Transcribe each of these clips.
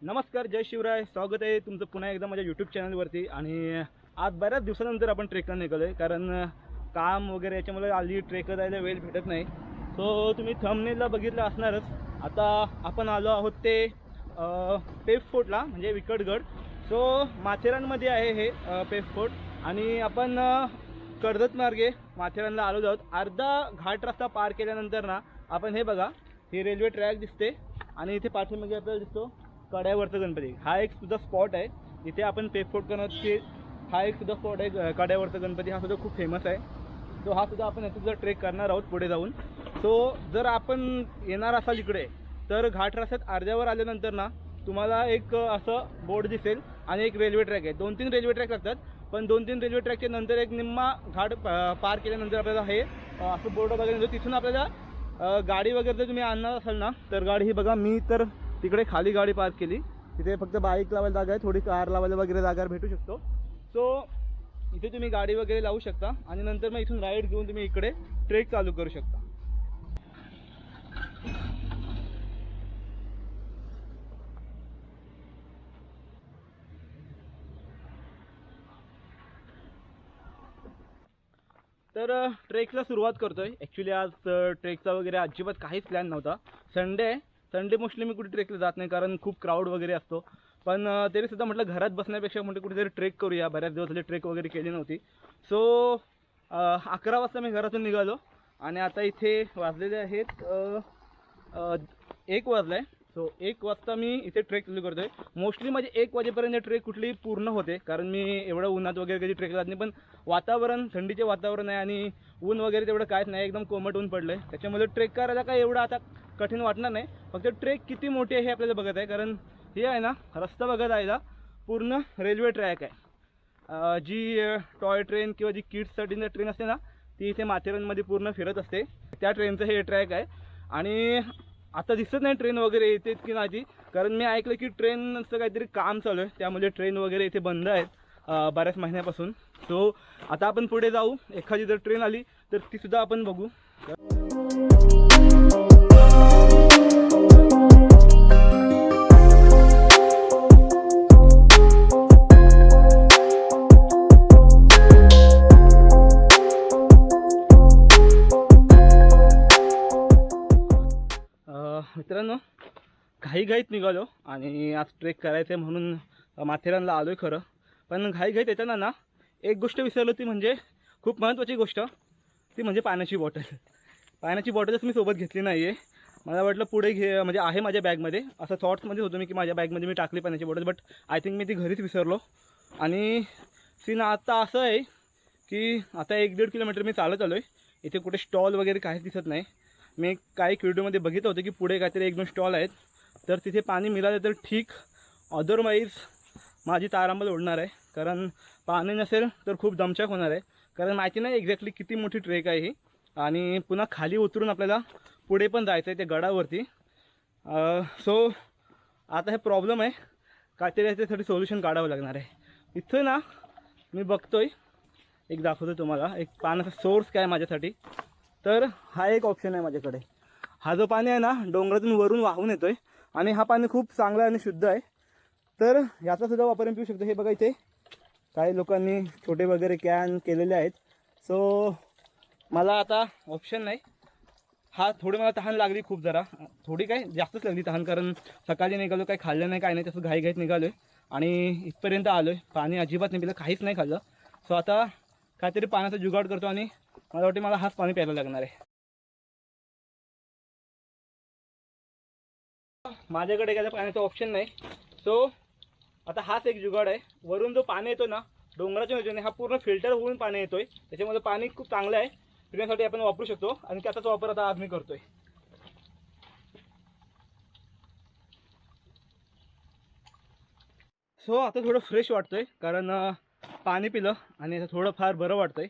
नमस्कार, जय शिवराय. स्वागत आहे तुमचं पुन्हा एकदा माझ्या यूट्यूब चॅनलवरती. आणि आज बऱ्याच दिवसानंतर आपण ट्रेकला निघालो आहे, कारण काम वगैरे याच्यामुळे आली ट्रेकला जायला वेळ भेटत नाही. सो तुम्ही थंबनेलला बघितलं असणारच. आता आपण आलो आहोत ते पेफ फोर्टला, म्हणजे विकटगड. सो माथेरानमध्ये आहे हे पेफ फोर्ट. आणि आपण कर्जत मार्गे माथेरानला आलो आहोत. अर्धा घाट रस्ता पार केल्यानंतर ना आपण हे बघा, ही रेल्वे ट्रॅक दिसते आणि इथे पाठीमागे आपल्याला दिसतो कड्यावरचा गणपती. हा एक सुद्धा स्पॉट आहे इथे आपण पेफ फोर्ट करण्याची. हा एक सुद्धा स्पॉट आहे कड्यावरचा गणपती. हा सुद्धा खूप फेमस आहे. सो हा सुद्धा आपण याचा सुद्धा ट्रेक करणार आहोत पुढे जाऊन. सो जर आपण येणार असाल इकडे तर घाट रस्त्यात अर्ध्यावर आल्यानंतर ना तुम्हाला एक असं बोर्ड दिसेल आणि एक रेल्वे ट्रॅक आहे. 2-3 रेल्वे ट्रॅक लागतात, पण 2-3 रेल्वे ट्रॅकच्या नंतर एक निम्मा घाट पार केल्यानंतर आपल्याला हे असं बोर्ड बघायला मिळतो. तिथून आपल्याला गाडी वगैरे जर तुम्ही आणणार असाल ना तर गाडी ही बघा, मी तर तिकडे खाली गाडी पार्क केली. तिथे फक्त बाईक लावायला जागा आहे, थोडी कार लावायला वगैरे जागा भेटू शकतो. सो इथे तुम्ही गाडी वगैरे लावू शकता आणि नंतर मग इथून राईड घेऊन तुम्ही इकडे ट्रेक चालू करू शकता. तर ट्रेकला सुरुवात करतोय. ॲक्च्युली आज ट्रेकचा वगैरे अजिबात काहीच प्लॅन नव्हता. संडे आहे. संडे मोस्टली मी कुठे ट्रेकला जात नाही, कारण खूप क्राऊड वगैरे असतो. पण तरीसुद्धा म्हटलं घरात बसण्यापेक्षा म्हटलं कुठेतरी ट्रेक करूया. बऱ्याच दिवस झाले ट्रेक वगैरे केली नव्हती. सो 11 वाजता मी घरातून निघालो आणि आता इथे वाजलेले आहेत 1 वाजला आहे. सो 1 वाजता मी इथे ट्रेक चालू करतो आहे. मोस्टली माझे 1 वाजेपर्यंत ट्रेक कुठली पूर्ण होते, कारण मी एवढं उन्हात वगैरे कधी ट्रेक जात नाही. पण वातावरण, थंडीचे वातावरण आहे आणि ऊन वगैरे तेवढं काहीच नाही, एकदम कोमट ऊन पडलं आहे. त्याच्यामुळे ट्रेक करायला काय एवढं आता कठीण वाटणार नाही. फक्त ट्रेक किती मोठी आहे हे आपल्याला बघत आहे, कारण हे आहे ना रस्ता बघत आहे ना पूर्ण रेल्वे ट्रॅक आहे. जी टॉय ट्रेन किंवा जी किड्ससाठी ट्रेन असते ना ती इथे माथेरानमध्ये पूर्ण फिरत असते, त्या ट्रेनचं हे ट्रॅक आहे. आणि आता दिसत नाही ट्रेन वगैरे येते की नाही, कारण मी ऐकलं की ट्रेनचं काहीतरी काम चालू आहे, त्यामुळे ट्रेन वगैरे इथे बंद आहेत बऱ्याच महिन्यापासून. सो आता आपण पुढे जाऊ. एखादी जर ट्रेन आली तर तीसुद्धा आपण बघू. मित्रांनो, घाईघाईत निघालो आणि आज ट्रेक करायचं आहे म्हणून माथेरानला आलो आहे खरं. पण घाईघाईत येताना ना एक गोष्ट विसरलो, ती म्हणजे खूप महत्त्वाची गोष्ट, ती म्हणजे पाण्याची बॉटल. पाण्याची बॉटलच मी सोबत घेतली नाही आहे. मला वाटलं पुढे म्हणजे आहे माझ्या बॅगमध्ये, असं थॉट्समध्ये होतो मी की माझ्या बॅगमध्ये मी टाकली पाण्याची बॉटल, बट आय थिंक मी ती घरीच विसरलो. आणि सीन आता असं आहे की आता 1-1.5 किलोमीटर मी चालत आलो आहे. इथे कुठे स्टॉल वगैरे काहीच दिसत नाही. मी काही व्हिडिओमध्ये बघितलं होतं की पुढे काहीतरी 1-2 स्टॉल आहेत, तर तिथे पाणी मिळालं तर ठीक, अदरवाईज माझी तारांबळ उडणार आहे. कारण पाणी नसेल तर खूप दमछाक होणार आहे, कारण माहिती नाही एक्झॅक्टली किती मोठी ट्रेक आहे ही. आणि पुन्हा खाली उतरून आपल्याला पुढे पण जायचं आहे त्या गडावरती. सो आता हे प्रॉब्लेम आहे, काहीतरी याच्यासाठी सोल्युशन काढावं लागणार आहे. इथं ना मी बघतोय, एक दाखवतो तुम्हाला, एक पाण्याचा सोर्स काय माझ्यासाठी. तर हा एक ऑप्शन आहे माझ्याकडे. हा जो पाणी आहे ना डोंगरातून वरून वाहून येतो आहे आणि हा पाणी खूप चांगला आणि शुद्ध आहे. तर याचासुद्धा वापर पिऊ शकतो. हे बघा, इथे काही लोकांनी छोटे वगैरे कॅन केलेले आहेत. सो मला आता ऑप्शन नाही. हा थोडी मला तहान लागली खूप, जरा थोडी काय जास्तच लागली तहान, कारण सकाळी निघालो, काही खाल्लं नाही, काय नाही, तसं घाईघाईत निघालो आहे आणि इथपर्यंत आलो आहे. पाणी अजिबात नाही पिलं, काहीच नाही खाल्लं. सो आता काहीतरी पाण्याचा जुगाड करतो आणि मला वाटते मला हाच पाणी प्यायला लागणार आहे. माझ्याकडे काय पाण्याचा ऑप्शन नाही. सो आता हाच एक जुगाड आहे. वरून जो पाणी येतो ना डोंगराच्या नदीने, हा पूर्ण फिल्टर होऊन पाणी येतोय, त्याच्यामुळे पाणी खूप चांगलं आहे. पिण्यासाठी आपण वापरू शकतो आणि त्याचाच वापर आता आज मी करतोय. सो आता थोडं फ्रेश वाटतंय कारण पाणी पिलं आणि आता थोडं फार बरं वाटतंय.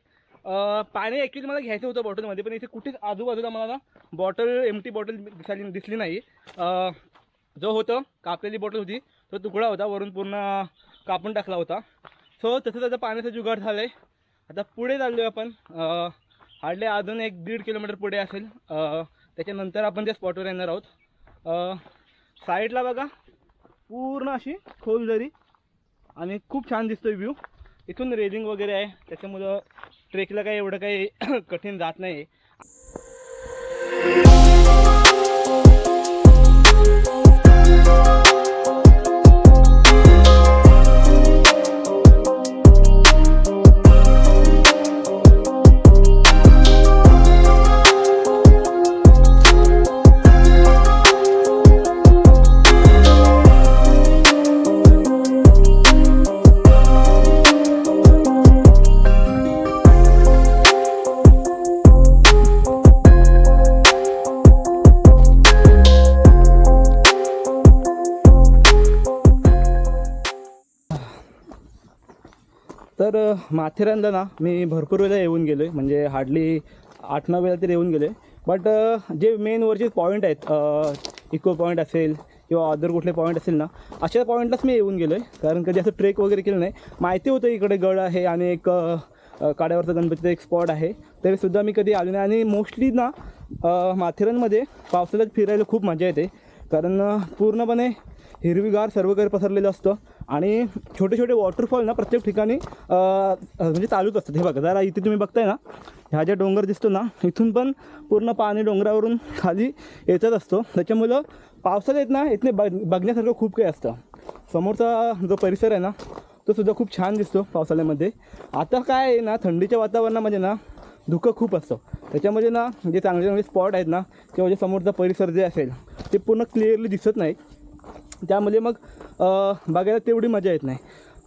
पाणी ॲक्च्युली मला घ्यायचं होतं बॉटलमध्ये, पण इथे कुठेच आजूबाजूला मला ना बॉटल एम्प्टी बॉटल दिसली नाही. जो होतं कापलेली बॉटल होती तो तुकडा होता, वरून पूर्ण कापून टाकला होता. सो तसं त्याचं पाण्याचं जुगाड झालं आहे. आता पुढे चाललो आहे आपण. हार्डली अजून 1-1.5 किलोमीटर पुढे असेल. त्याच्यानंतर आपण त्या स्पॉटवर येणार आहोत. साईडला बघा पूर्ण अशी खोलदरी आणि खूप छान दिसतोय व्ह्यू. इथून रेलिंग वगैरे आहे, त्याच्यामुळं ट्रेकला काही एवढं काही कठीण जात नाही. तर माथेरानला ना मी भरपूर वेळा येऊन गेलो आहे, म्हणजे हार्डली 8-9 वेळा तरी येऊन गेलो आहे. बट जे मेन वरचे पॉईंट आहेत, इको पॉईंट असेल किंवा अदर कुठले पॉईंट असेल ना, अशा पॉईंटलाच मी येऊन गेलो आहे. कारण कधी असं ट्रेक वगैरे केलं नाही. माहिती होतं इकडे गड आहे आणि एक काड्यावरचा गणपतीचा एक स्पॉट आहे, तरीसुद्धा मी कधी आलो नाही. आणि मोस्टली ना माथेरानमध्ये पावसाळ्यात फिरायला खूप मजा येते, कारण पूर्णपणे हिरवीगार सर्वकडे पसरलेलं असतं आणि छोटे छोटे वॉटरफॉल ना प्रत्येक ठिकाणी म्हणजे चालूच असतात. हे बघा जरा इथे तुम्ही बघताय ना, ह्या ज्या डोंगर दिसतो ना, इथून पण पूर्ण पाणी डोंगरावरून खाली येतच असतो. त्याच्यामुळं पावसाळ्यात ना इथले बघण्यासारखं खूप काही असतं. समोरचा जो परिसर आहे ना तो सुद्धा खूप छान दिसतो पावसाळ्यामध्ये. आता काय आहे ना, थंडीच्या वातावरणामध्ये ना धुकं खूप असतं, त्याच्यामध्ये ना जे चांगले चांगले स्पॉट आहेत ना किंवा जे समोरचा परिसर जे असेल ते पूर्ण क्लिअरली दिसत नाही, त्यामुळे मग बघायला तेवढी मजा येत नाही.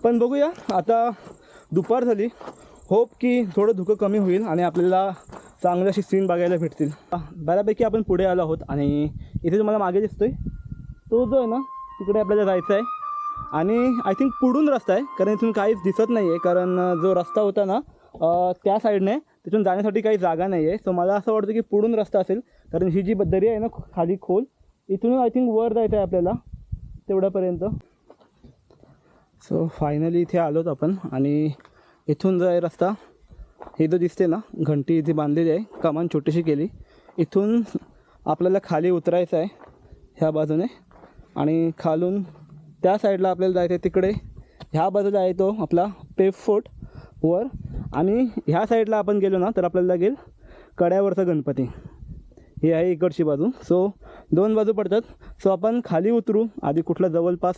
पण बघूया, आता दुपार झाली, होप की थोडं धुकं कमी होईल आणि आपल्याला चांगले अशी सीन बघायला भेटतील. बऱ्यापैकी आपण पुढे आलो आहोत आणि इथे तुम्हाला मागे दिसतोय तो जो आहे ना, तिकडे आपल्याला जायचं आहे. आणि आय थिंक पुढून रस्ता आहे, कारण इथून काहीच दिसत नाही आहे, कारण जो रस्ता होता ना त्या साईडने तिथून जाण्यासाठी काही जागा नाही आहे. सो मला असं वाटतं की पुढून रस्ता असेल, कारण ही जी दरी आहे ना खाली खोल, इथून आय थिंक वर जायचं आहे आपल्याला तेवढ्यापर्यंत. सो फायनली इथे आलोत आपण आणि इथून जो आहे रस्ता, हे जो दिसते ना घंटी इथे बांधलेली आहे, कमान छोटीशी केली, इथून आपल्याला खाली उतरायचं आहे ह्या बाजूने आणि खालून त्या साईडला आपल्याला जायचं आहे. तिकडे ह्या बाजूला आहे तो आपला पेप फोर्ट वर, आणि ह्या साईडला आपण गेलो ना तर आपल्याला लागेल कड्यावरचा गणपती, ही आहे इकडची बाजू. सो 2 बाजू पडतात. सो आपण खाली उतरू आधी, कुठला जवळपास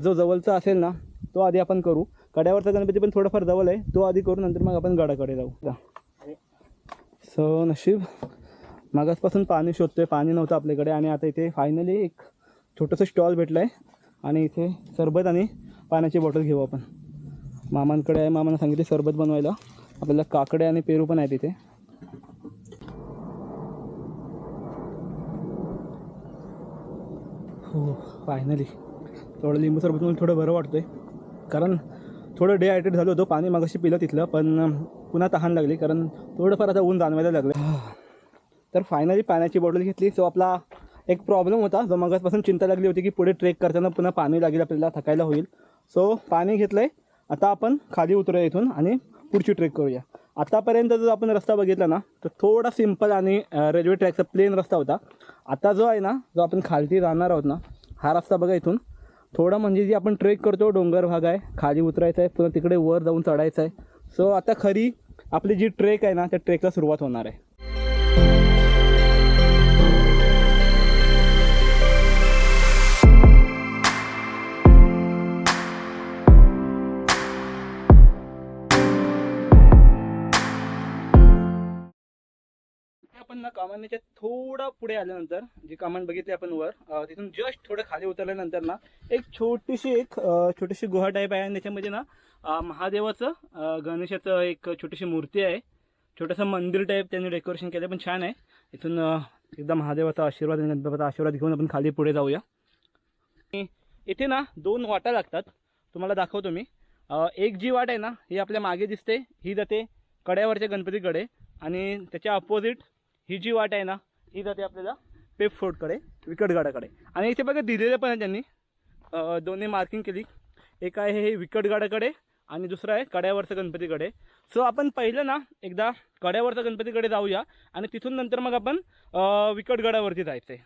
जो जवळचा असेल ना तो आधी आपण करू. कड्यावरचा गणपती पण थोडाफार जवळ आहे, तो आधी करू, नंतर मग आपण गडाकडे जाऊ. सो नशीब मागासपासून पाणी शोधतोय, पाणी नव्हतं आपल्याकडे, आणि आता इथे फायनली एक छोटंसं स्टॉल भेटलं आहे आणि इथे सरबत आणि पाण्याची बॉटल घेऊ आपण. मामांकडे आहे, मामानं सांगितले सरबत बनवायला. आपल्याला काकडे आणि पेरू पण आहे तिथे. हो फायनली थोडं लिंबू सरबत म्हणून थोडं बरं वाटतं आहे, कारण थोडं डिहायड्रेट झालं होतं. पाणी मागाशी पिलं तिथलं, पण पुन्हा तहान लागली, कारण थोडंफार आता ऊन जाणवायला लागलं. तर फायनली पाण्याची बॉटल घेतली. सो आपला एक प्रॉब्लेम होता, जो मागासपासून चिंता लागली होती की पुढे ट्रेक करताना पुन्हा पाणी लागेल आपल्याला, थकायला होईल. सो पाणी घेतलं आहे. आता आपण खाली उतरूया इथून आणि पुढची ट्रेक करूया. आतापर्यंत जो आपण रस्ता बघितला ना तर थोडा सिम्पल आणि रेल्वे ट्रॅकचा प्लेन रस्ता होता. आता जो आहे ना, जो आपण खालती जाणार आहोत ना, हा रस्ता बघा इथून थोडा, म्हणजे जी आपण ट्रेक करतो डोंगर भाग आहे, खाली उतरायचं आहे, पुन्हा तिकडे वर जाऊन चढायचं आहे. सो आता खरी आपली जी ट्रेक आहे ना त्या ट्रेकला सुरुवात होणार आहे. आपण ना कमानीच्या थोडा पुढे आल्यानंतर, जी कमान बघितली आपण वर, तिथून जस्ट थोडं खाली उतरल्यानंतर ना एक छोटीशी गुहा टाईप आहे, आणि त्याच्यामध्ये ना महादेवाचं गणेशाचं एक छोटीशी मूर्ती आहे. छोटंसं मंदिर टाईप त्यांनी डेकोरेशन केलं, पण छान आहे. इथून एकदा महादेवाचा आशीर्वाद आणि गणपतीचा आशीर्वाद घेऊन आपण खाली पुढे जाऊया. इथे ना 2 वाटा लागतात, तुम्हाला दाखवतो मी. एक जी वाट आहे ना ही आपल्या मागे दिसते, ही जाते कड्यावरच्या गणपतीकडे, आणि त्याच्या अपोजिट ही जी वाट आहे ना ही जाते आपल्याला पेप फोर्टकडे, विकटगडाकडे. आणि इथे बघा दिलेलं पण आहे त्यांनी, दोन्ही मार्किंग केली. एक आहे हे विकटगडाकडे आणि दुसरं आहे कड्यावरचं गणपतीकडे. सो आपण पहिलं ना एकदा कड्यावरचं गणपतीकडे जाऊया आणि तिथून नंतर मग आपण विकटगडावरती जायचं आहे.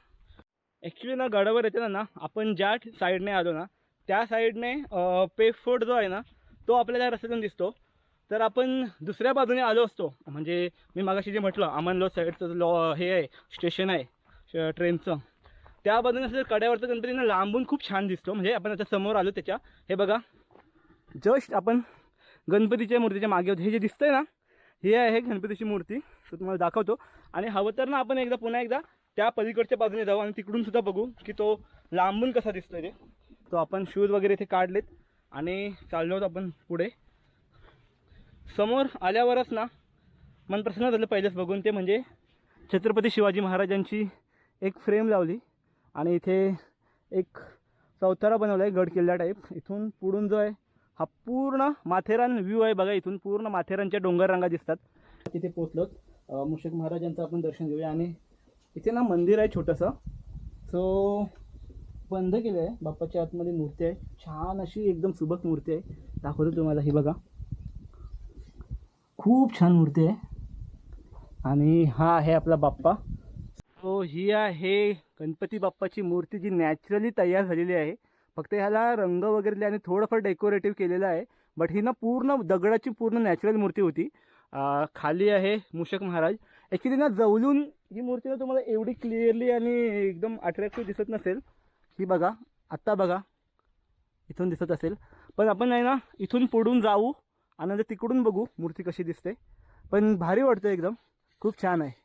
ॲक्च्युली ना गडावर येते ना आपण ज्या साईडने आलो ना त्या साईडने पेप फोर्ट जो आहे ना तो आपल्याला रस्त्यातून दिसतो. तर आपण दुसऱ्या बाजूने आलो असतो, म्हणजे मी मागाशी जे म्हटलं अमनलो साईडचं हे आहे स्टेशन आहे ट्रेनचं, त्या बाजूने असं कड्यावरचं गणपती ना लांबून खूप छान दिसतो. म्हणजे आपण आता समोर आलो त्याच्या, हे बघा जस्ट आपण गणपतीच्या मूर्तीच्या मागे होते. हे जे दिसतंय ना हे आहे गणपतीची मूर्ती, तो तुम्हाला दाखवतो. आणि हवं तर ना आपण पुन्हा एकदा त्या पलीकडच्या बाजूने जाऊ आणि तिकडून सुद्धा बघू की तो लांबून कसा दिसतोय ते. तो आपण शूज वगैरे इथे काढलेत आणि चाललो होतो आपण पुढे. समोर आल्यावरच ना मन प्रसन्न झालं पहिलेच बघून, ते म्हणजे छत्रपती शिवाजी महाराजांची एक फ्रेम लावली आणि इथे एक चौथारा बनवला आहे गड किल्ला टाईप. इथून पुढून जो आहे हा पूर्ण माथेरान व्ह्यू आहे बघा. इथून पूर्ण माथेरानच्या डोंगर रांगा दिसतात. तिथे पोचलोत, मूषक महाराजांचं आपण दर्शन घेऊया. आणि इथे ना मंदिर आहे छोटंसं, सो बंद केलं आहे. बाप्पाच्या आतमध्ये मूर्ती आहे, छान अशी एकदम सुबक मूर्ती आहे. दाखवतो तुम्हाला, ही बघा खूप छान मूर्ती आहे. आणि हा आहे आपला बाप्पा. सो ही आहे गणपती बाप्पाची मूर्ती जी नॅचरली तयार झालेली आहे. फक्त ह्याला रंग वगैरे दिले आणि थोडंफार डेकोरेटिव्ह केलेलं आहे. बट ही ना पूर्ण दगडाची पूर्ण नॅचरल मूर्ती होती. खाली आहे मूषक महाराज. ॲक्च्युली ना जवळून ही मूर्ती ना तुम्हाला एवढी क्लिअरली आणि एकदम अट्रॅक्टिव्ह दिसत नसेल. ही बघा, आत्ता बघा इथून दिसत असेल, पण आपण आहे ना इथून पुढून जाऊ आणि नंतर तिकडून बघू मूर्ती कशी दिसते. पण भारी वाटतं एकदम, खूप छान आहे.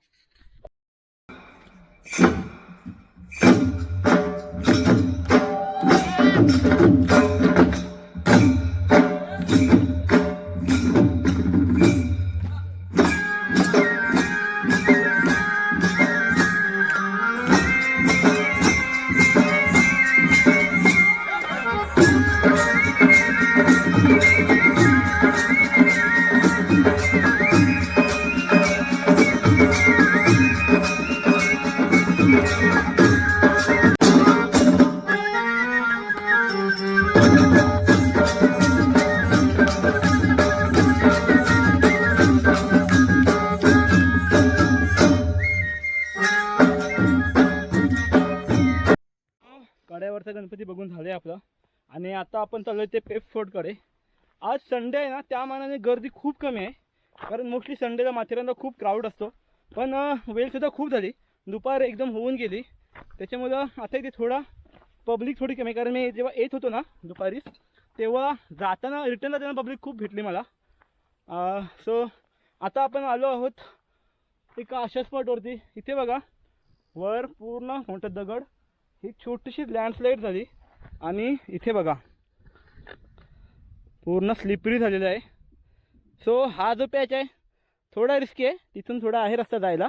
कड्यावरचा गणपती बघून झाले आपलं आणि आता आपण चाललो ते पेप फोर्टकडे. आज संडे आहे ना, त्या मानाने गर्दी खूप कमी आहे, कारण मोस्टली संडेला माथेरानला खूप क्राऊड असतो. पण वेळसुद्धा खूप झाली, दुपार एकदम होऊन गेली, त्याच्यामुळं आता इथे थोडा पब्लिक थोडी कमी. कारण मी जेव्हा येत होतो ना दुपारी तेव्हा जाताना रिटर्नला त्यांना पब्लिक खूप भेटली मला. सो आता आपण आलो आहोत एका अशा स्पॉटवरती. इथे बघा वर पूर्ण मोठं दगड, ही छोटीशी लँडस्लाईड झाली आणि इथे बघा पूर्ण स्लिपरी झालेला आहे. सो हा जो पॅच आहे थोडा रिस्की आहे, तिथून थोडा आहे रस्ता जायला,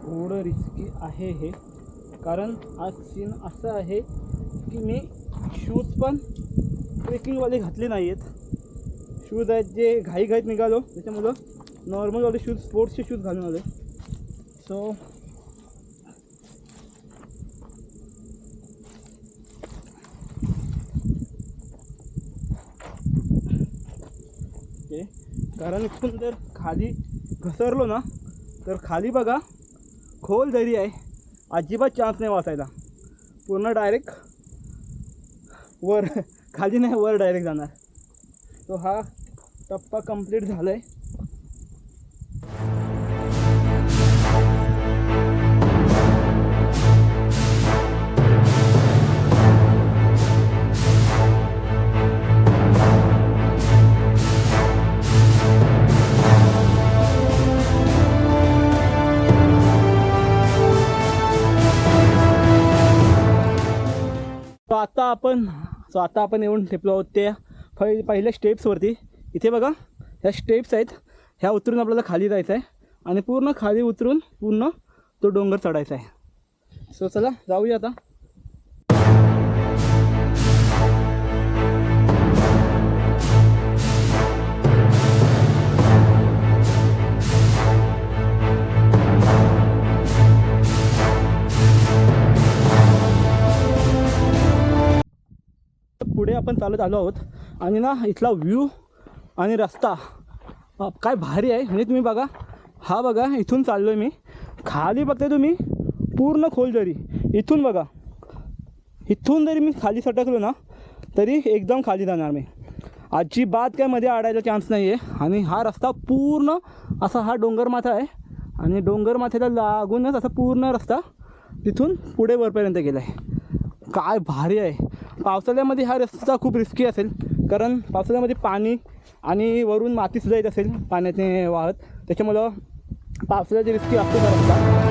थोडं रिस्की आहे हे. कारण आज सीन असं आहे की मी शूज पण ट्रेकिंगवाले घातले नाही आहेत. शूज आहेत जे घाईघाईत निघालो, त्याच्यामुळं नॉर्मलवाले शूज, स्पोर्ट्सचे शूज घालून आले. सो कारण इथून जर खाली घसरलो ना तर खाली बघा खोल दरी आहे, अजिबात चान्स नाही वाचायला. पूर्ण डायरेक्ट वर, खाली नाही वर डायरेक्ट जाणार. तो हा टप्पा कंप्लीट झाला आहे. आता आपण येऊन ठेपलो आहोत त्या पहिल्या स्टेप्सवरती. इथे बघा ह्या स्टेप्स आहेत, ह्या उतरून आपल्याला खाली जायचं आहे आणि पूर्ण खाली उतरून पूर्ण तो डोंगर चढायचा आहे. सो चला जाऊया आता. पुढे आपण चालत आलो आहोत आणि ना इथला व्ह्यू आणि रस्ता काय भारी आहे. म्हणजे तुम्ही बघा, हा बघा इथून चाललो आहे मी, खाली बघताय तुम्ही पूर्ण खोलदरी. इथून बघा, इथून जरी मी खाली सटकलो ना तरी एकदम खाली जाणार मी, अजिबात काय मध्ये अडायला चान्स नाही आहे. आणि हा रस्ता पूर्ण असा हा डोंगरमाथा आहे आणि डोंगरमाथ्याला लागूनच असा पूर्ण रस्ता तिथून पुढे वरपर्यंत गेला आहे. काय भारी आहे. पावसाळ्यामध्ये हा रस्ता खूप रिस्की असेल, कारण पावसाळ्यामध्ये पाणी आणि वरून मातीसुद्धा येत असेल पाण्याने वाहत, त्याच्यामुळं पावसाळ्याची रिस्की असतो हा रस्ता.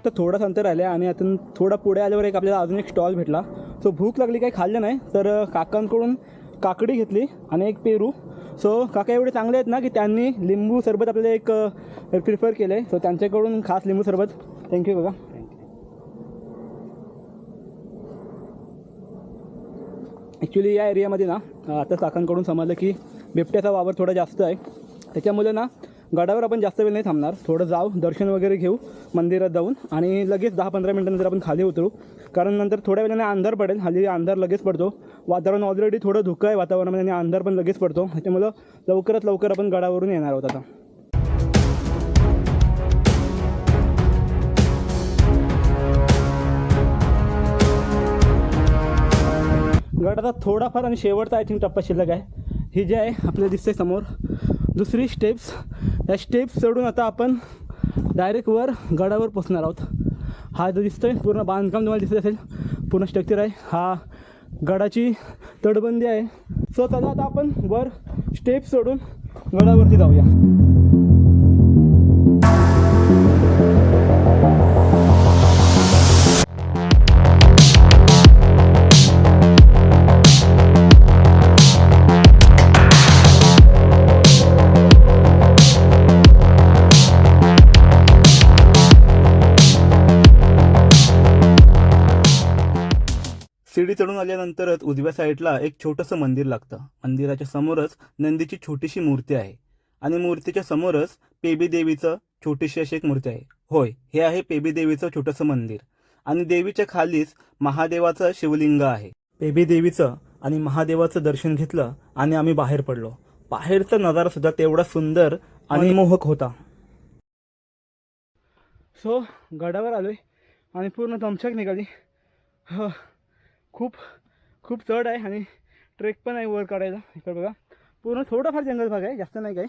तर थोडंसं अंतर राहिलं आणि आता थोडा पुढे आल्यावर आपल्याला अजून एक स्टॉल भेटला. सो भूक लागली, काही खाल्लं नाही, तर काकांकडून काकडी घेतली आणि एक पेरू. सो काका एवढे चांगले आहेत ना की त्यांनी लिंबू सरबत आपल्याला एक प्रिफर केलं आहे. सो त्यांच्याकडून खास लिंबू सरबत. थँक्यू बघा. ॲक्च्युली या एरियामध्ये ना आता काकांकडून समजलं की बिबट्याचा वावर थोडा जास्त आहे, त्याच्यामुळे ना गडावर आपण जास्त वेळ नाही थांबणार. थोडं जाऊ, दर्शन वगैरे घेऊ मंदिरात जाऊन आणि लगेच 10-15 मिनटानंतर आपण खाली उतरू, कारण नंतर थोड्या वेळाने अंधार पडेल. हल्ली अंधार लगेच पडतो, वातावरण ऑलरेडी थोडं धुकं आहे वातावरणामध्ये आणि अंधार पण लगेच पडतो, त्याच्यामुळं लवकरात लवकर आपण गडावरून येणार आहोत आता. गडाचा थोडाफार आणि शेवटचा आय थिंक टप्पा शिल्लक आहे. ही जे आहे आपल्याला दिसते समोर दुसरी स्टेप्स, या स्टेप्स चढून आता आपण डायरेक्ट वर गडावर पोचणार आहोत. हा जो दिसतोय पूर्ण बांधकाम तुम्हाला दिसत असेल, पूर्ण स्ट्रक्चर आहे, हा गडाची तटबंदी आहे. सो चला आता आपण वर स्टेप्स चढून गडावरती जाऊया. सीडी चढून आल्यानंतरच उजव्या साईडला एक छोटंसं मंदिर लागतं. मंदिराच्या समोरच नंदीची छोटीशी मूर्ती आहे आणि मूर्तीच्या समोरच पेबी देवीचं छोटीशी अशी एक मूर्ती आहे. होय, हे आहे पेबी देवीचं छोटंसं मंदिर आणि देवीच्या खालीच महादेवाचं शिवलिंग आहे. पेबी देवीचं आणि महादेवाचं दर्शन घेतलं आणि आम्ही बाहेर पडलो. बाहेरचा नजारा सुद्धा तेवढा सुंदर आणि मोहक होता. सो गडावर आलोय आणि पूर्ण दमछाक निघाली. खूप खूप चढ आहे आणि ट्रेक पण आहे वर काढायला. इकडे बघा पूर्ण थोडाफार जंगल भाग आहे, जास्त नाही काय,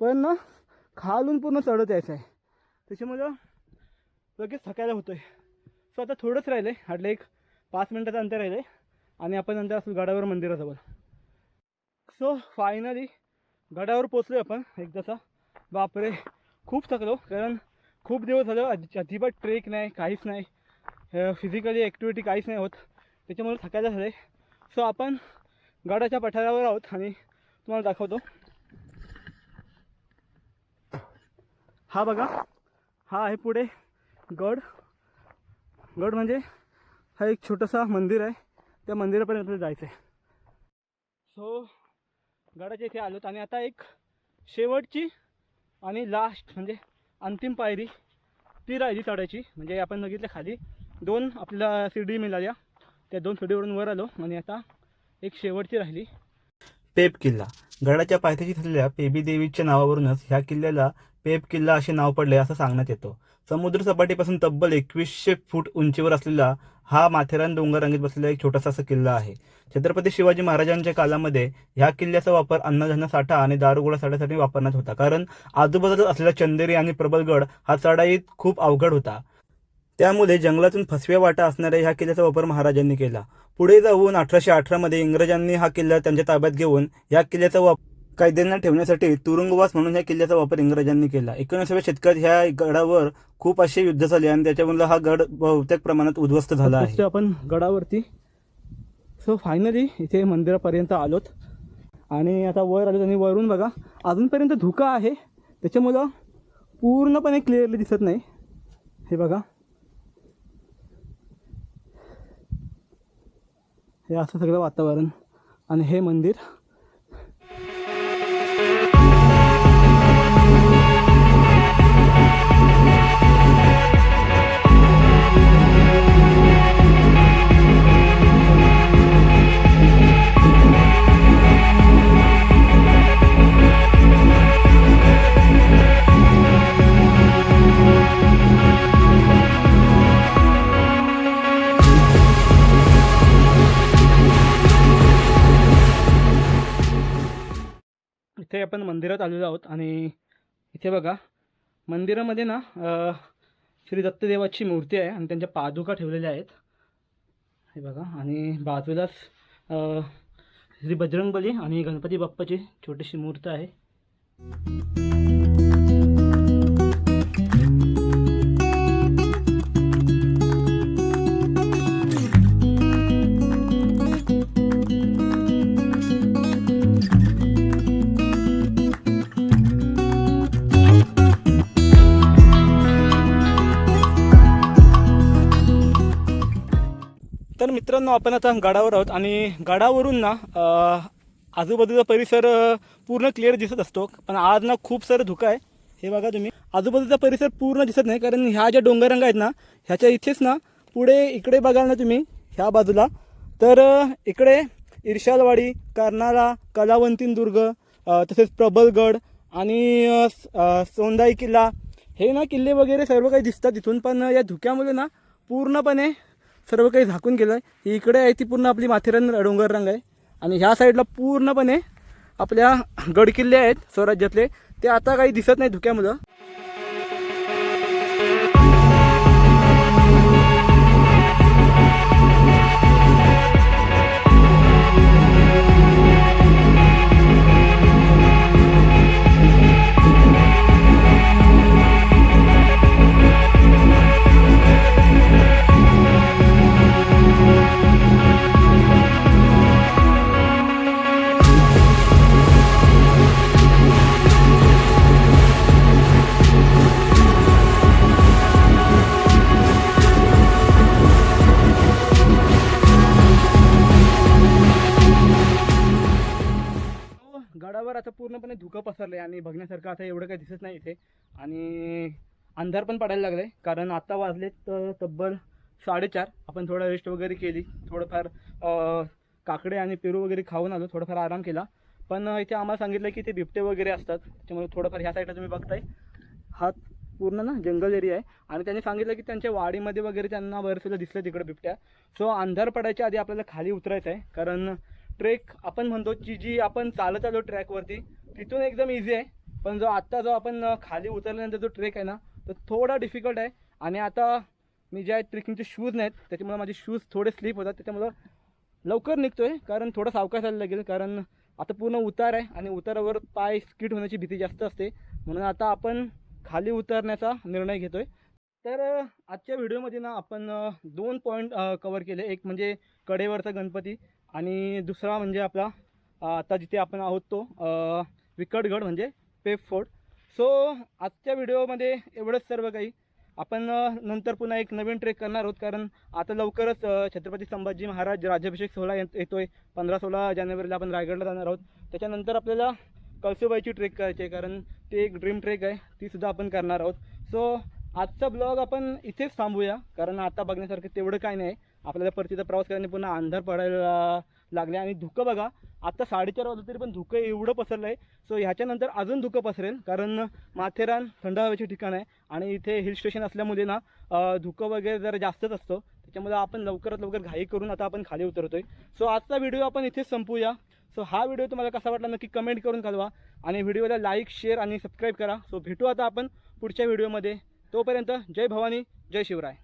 पण ना खालून पूर्ण चढत यायचं आहे, त्याच्यामुळं लगेच थकायला होतोय. सो आता थोडंच राहिलं आहे, हार्डली एक 5 मिनटाचं अंतर राहिलं आहे आणि आपण नंतर असं गडावर मंदिराजवळ. सो फायनली गडावर पोचलो आपण एकदाचा. बापरे खूप थकलो, कारण खूप दिवस झालं अजिबात ट्रेक नाही, काहीच नाही, फिजिकली ॲक्टिव्हिटी काहीच नाही होत, त्याच्यामुळे थकायला झालं आहे. सो आपण गडाच्या पठारावर आहोत आणि तुम्हाला दाखवतो. हा बघा, हा आहे पुढे गड. गड म्हणजे हा एक छोटासा मंदिर आहे, त्या मंदिरापर्यंत आपल्याला जायचं आहे. सो गडाच्या इथे आलोत आणि आता एक शेवटची आणि लास्ट म्हणजे अंतिम पायरी ती राहिली चढायची. म्हणजे आपण बघितलं खाली 2 आपल्याला सीडी मिळाल्या, त्या 2 सीडीवरून वर आलो आणि आता एक शेवटची राहिली. पेब किल्ला. गडाच्या पायथ्याशी असलेल्या पेबी देवीच्या नावावरूनच ह्या किल्ल्याला पेब किल्ला असे नाव पडले असं सांगण्यात येतं. समुद्र सपाटीपासून तब्बल 2100 फूट उंचीवर असलेला हा माथेरान डोंगररांगेत बसलेला एक छोटासा असा किल्ला आहे. छत्रपती शिवाजी महाराजांच्या काळामध्ये ह्या किल्ल्याचा वापर अन्नधान्य साठा आणि दारुगोळा साठ्यासाठी वापरण्यात होता, कारण आजूबाजूला असलेला चंदेरी आणि प्रबलगड हा चढाईत खूप अवघड होता. त्यामुळे जंगलातून फसव्या वाटा असणाऱ्या ह्या किल्ल्याचा वापर महाराजांनी केला. पुढे जाऊन 1818 मध्ये इंग्रजांनी हा किल्ला त्यांच्या ताब्यात घेऊन या किल्ल्याचा कैद्यांना ठेवण्यासाठी तुरुंगवास म्हणून ह्या किल्ल्याचा वापर इंग्रजांनी केला. 19व्या शतकात ह्या गडावर खूप असे युद्ध झाले आणि त्याच्यामुळे हा गड बहुतेक प्रमाणात उद्ध्वस्त झाला आहे. आपण गडावरती सो फायनली इथे मंदिरापर्यंत आलोत आणि आता वर आलो आणि वरून बघा अजूनपर्यंत धुका आहे, त्याच्यामुळं पूर्णपणे क्लिअरली दिसत नाही. हे बघा, हे असं सगळं वातावरण आणि हे मंदिर. इथे आपण मंदिरात आलेलो आहोत आणि इथे बघा मंदिरामध्ये ना श्री दत्तदेवाची मूर्ती आहे आणि त्यांच्या पादुका ठेवलेल्या आहेत. हे बघा, आणि बाजूलाच श्री बजरंगबली आणि गणपती बाप्पाची छोटीशी मूर्ती आहे. तर मित्रांनो, आपण आता गडावर आहोत आणि गडावरून ना आजूबाजूचा परिसर पूर्ण क्लिअर दिसत असतो, पण आज ना खूप सारं धुकं आहे. हे बघा तुम्ही, आजूबाजूचा परिसर पूर्ण दिसत नाही, कारण ह्या ज्या डोंगररांगा आहेत ना ह्याच्या इथेच ना पुढे इकडे बघाल ना तुम्ही ह्या बाजूला, तर इकडे इर्शालवाडी, कर्नाळा, कलावंतीन दुर्ग, तसेच प्रबलगड आणि सोंदाई किल्ला, हे ना किल्ले वगैरे सर्व काही दिसतात तिथून. पण या धुक्यामुळे ना पूर्णपणे सर्व काही झाकून गेलं आहे. ही इकडे आहे ती पूर्ण आपली माथेरान डोंगररांग आहे आणि ह्या साईडला पूर्णपणे आपल्या गडकिल्ले आहेत स्वराज्यातले, ते आता काही दिसत नाही धुक्यामुळं. गडावर आता पूर्णपणे धुकं पसरले आणि बघण्यासारखं आता एवढं काही दिसत नाही इथे, आणि अंधार पण पडायला लागले, कारण आता वाजलेत तब्बल 4:30. आपण थोडा रेस्ट वगैरे केली, थोडंफार काकडे आणि पेरू वगैरे खाऊन आलो, थोडंफार आराम केला. पण इथे आम्हाला सांगितलं की ते बिबटे वगैरे असतात, त्याच्यामुळे थोडंफार ह्या साईडला तुम्ही बघताय हा पूर्ण ना जंगल एरिया आहे आणि त्यांनी सांगितलं की त्यांच्या वाडीमध्ये वगैरे त्यांना बरेचसं दिसलं तिकडे बिबट्या. सो अंधार पडायच्या आधी आपल्याला खाली उतरायचं आहे, कारण ट्रेक आपण म्हणतो की जी आपण चालत आलो ट्रॅकवरती तिथून एकदम इझी आहे, पण जो आपण खाली उतरल्यानंतर जो ट्रेक आहे ना तो थोडा डिफिकल्ट आहे. आणि आता मी ज्या ट्रेकिंगचे शूज नाहीत त्याच्यामुळे माझे शूज थोडे स्लिप होतात, त्याच्यामुळं लवकर निघतोय, कारण थोडं सावकाश जायला लागेल, कारण आता पूर्ण उतार आहे आणि उतारावर पाय स्किड होण्याची भीती जास्त असते, म्हणून आता आपण खाली उतरण्याचा निर्णय घेतोय. तर आजच्या व्हिडिओमध्ये ना आपण 2 पॉईंट कवर केले. एक म्हणजे कडेवरचा गणपती आणि दुसरा म्हणजे आपला आता जिथे आपण आहोत तो विकटगड म्हणजे पेब फोर्ट. सो आजच्या व्हिडिओमध्ये एवढंच सर्व काही. आपण नंतर पुन्हा एक नवीन ट्रेक करणार आहोत, कारण आता लवकरच छत्रपती संभाजी महाराज राज्याभिषेक सोहळा येतोय. 15-16 जानेवारीला आपण रायगडला जाणार आहोत. त्याच्यानंतर आपल्याला कळसुबाईची ट्रेक करायची आहे, कारण ते एक ड्रीम ट्रेक आहे, तीसुद्धा आपण करणार आहोत. सो आजचा ब्लॉग आपण इथेच थांबूया, कारण आता बघण्यासारखं तेवढं काय नाही. आपल्याला परतीचा प्रवास करणे पुन्हा अंधार पडायला लागले आणि धुकं बघा आत्ता 4:30 वाजले तरी पण धुकं एवढं पसरलं आहे. सो ह्याच्यानंतर अजून धुकं पसरेल कारण माथेरान थंड हवेचे ठिकाण आहे आणि इथे हिल स्टेशन असल्यामुळे ना धुकं वगैरे जरा जास्तच असतं. त्याच्यामुळे आपण लवकरात लवकर घाई करून आता आपण खाली उतरतोय. सो आजचा व्हिडिओ आपण इथेच संपूया. सो हा व्हिडिओ तुम्हाला कसा वाटला नक्की कमेंट करून कळवा आणि व्हिडिओला लाईक शेअर आणि सबस्क्राईब करा. सो भेटू आता आपण पुढच्या व्हिडिओमध्ये. तोपर्यंत जय भवानी जय शिवराय.